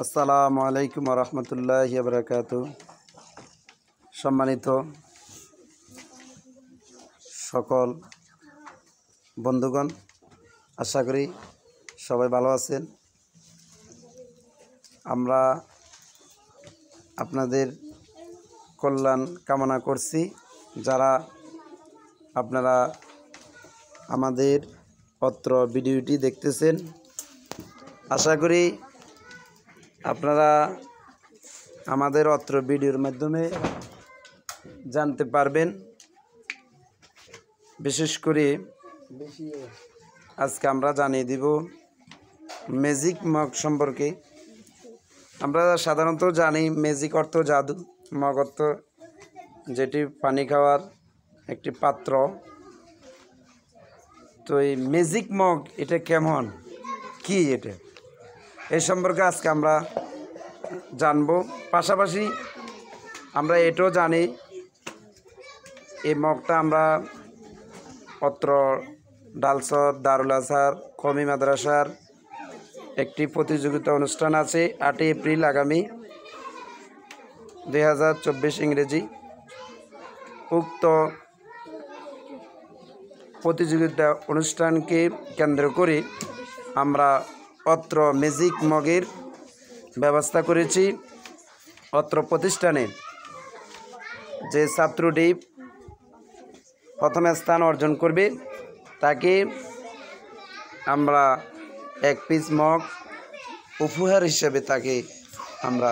আসসালামু আলাইকুম রহমতুল্লাহি ওয়া বারাকাতুহু। সম্মানিত সকল বন্ধুগণ, আশা করি সবাই ভালো আছেন। আমরা আপনাদের কল্যাণ কামনা করছি। যারা আপনারা আমাদের পত্র ভিডিওটি দেখতেছেন, আশা করি আপনারা আমাদের অত্র ভিডিওর মাধ্যমে জানতে পারবেন। বিশেষ করে আজকে আমরা জানিয়ে দিব ম্যাজিক মগ সম্পর্কে। আমরা সাধারণত জানি ম্যাজিক অর্থ জাদু, মগ অর্থ যেটি পানি খাওয়ার একটি পাত্র। তো এই ম্যাজিক মগ এটা কেমন, কি এটা, এই সম্পর্কে আজকে আমরা জানব। পাশাপাশি আমরা এটাও জানি এই মগটা আমরা অত্র ডালসর দারুল আজহার কওমি মাদ্রাসার একটি প্রতিযোগিতা অনুষ্ঠান আছে 8 এপ্রিল আগামী 2024 ইংরেজি। উক্ত প্রতিযোগিতা অনুষ্ঠানকে কেন্দ্র করে আমরা অত্র ম্যাজিক মগের ব্যবস্থা করেছি। অত্র প্রতিষ্ঠানে যে ছাত্রটি প্রথম স্থান অর্জন করবে তাকে আমরা 1 পিস মগ উপহার হিসেবে তাকে আমরা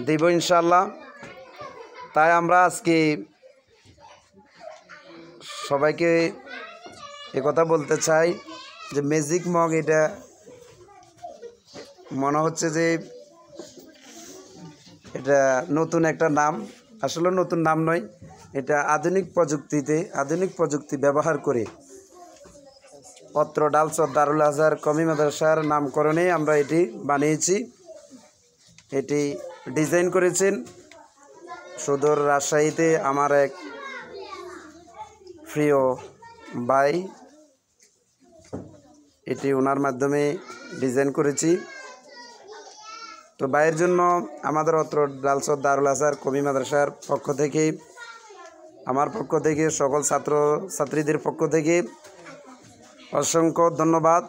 দেব ইনশাআল্লাহ। তাই আমরা আজকে সবাইকে একথা বলতে চাই যে ম্যাজিক মগ এটা মনে হচ্ছে যে এটা নতুন একটা নাম। আসলে নতুন নাম নয়, এটা আধুনিক প্রযুক্তি ব্যবহার করে অত্র ডালসর দারুল আজহার কওমি মাদ্রাসার নামকরণে আমরা এটি বানিয়েছি। এটি ডিজাইন করেছেন সুদূর রাজশাহীতে আমার এক প্রিয় ভাই, এটি ওনার মাধ্যমে ডিজাইন করেছি। তো ভাইয়ের জন্য আমাদের অত্র ডালসর দারুল আজহার কওমি মাদ্রাসার পক্ষ থেকে, আমার পক্ষ থেকে, সকল ছাত্র ছাত্রীদের পক্ষ থেকে অসংখ্য ধন্যবাদ।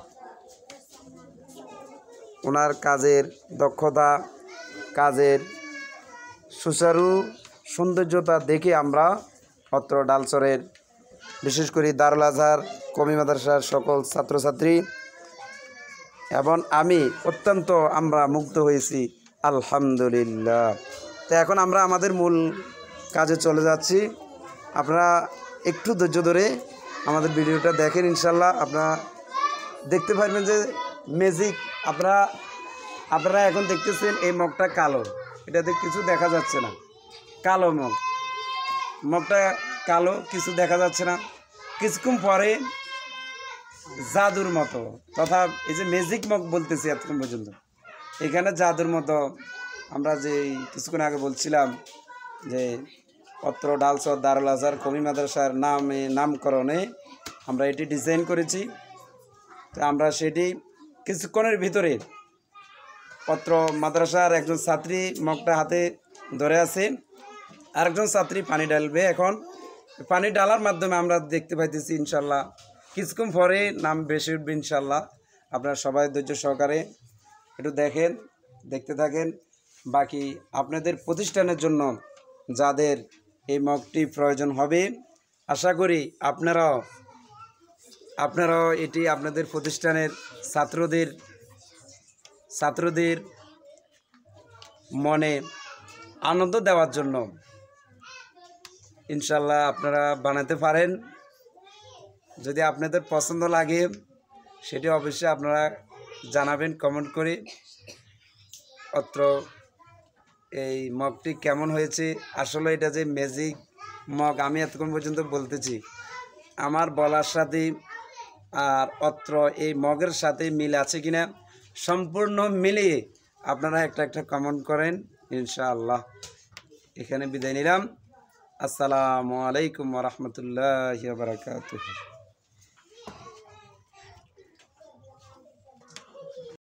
ওনার কাজের দক্ষতা, কাজের সুচারু সৌন্দর্যতা দেখে আমরা অত্র ডালসরের বিশেষ করে দারুল আজহার কওমি মাদ্রাসার সকল ছাত্রছাত্রী এবং আমি অত্যন্ত আমরা মুগ্ধ হয়েছি, আলহামদুলিল্লাহ। তো এখন আমরা আমাদের মূল কাজে চলে যাচ্ছি। আপনারা একটু ধৈর্য ধরে আমাদের ভিডিওটা দেখেন, ইনশাল্লাহ আপনারা দেখতে পারবেন যে ম্যাজিক। আপনারা এখন দেখতেছেন এই মগটা কালো, এটাতে কিছু দেখা যাচ্ছে না, কালো মগটা কালো, কিছু দেখা যাচ্ছে না। কিছুক্ষণ পরে জাদুর মতো, তথা এই যে ম্যাজিক মগ বলতেছি এতক্ষণ পর্যন্ত, এখানে জাদুর মতো আমরা যে কিছুক্ষণ আগে বলছিলাম যে অত্র ডালসর দারুল আজহার কওমি মাদ্রাসার নামকরণে আমরা এটি ডিজাইন করেছি। তো আমরা সেটি কিছুক্ষণের ভিতরে অত্র মাদ্রাসার একজন ছাত্রী মগটা হাতে ধরে আছে, আরেকজন ছাত্রী পানি ঢালবে। এখন পানি ঢালার মাধ্যমে আমরা দেখতে পাইতেছি ইনশাল্লাহ কিছুক্ষণ পরে নাম বেশি উঠবে ইনশাল্লাহ। আপনারা সবাই ধৈর্য সহকারে একটু দেখতে থাকেন। বাকি আপনাদের প্রতিষ্ঠানের জন্য যাদের এই মগটি প্রয়োজন হবে, আশা করি আপনারাও এটি আপনাদের প্রতিষ্ঠানের ছাত্রদের মনে আনন্দ দেওয়ার জন্য ইনশাল্লাহ আপনারা বানাতে পারেন। যদি আপনাদের পছন্দ লাগে সেটি অবশ্যই আপনারা জানাবেন কমেন্ট করে। অত্র এই মগটি কেমন হয়েছে, আসলে এটা যে ম্যাজিক মগ আমি এতক্ষণ পর্যন্ত বলতেছি, আমার বলার সাথে আর অত্র এই মগের সাথে মিল আছে কিনা সম্পূর্ণ মিলিয়ে আপনারা একটা কমেন্ট করেন ইনশাআল্লাহ। এখানে বিদায় নিলাম। আসসালামু আলাইকুম ওয়া রাহমাতুল্লাহি ওয়া বারাকাতুহু।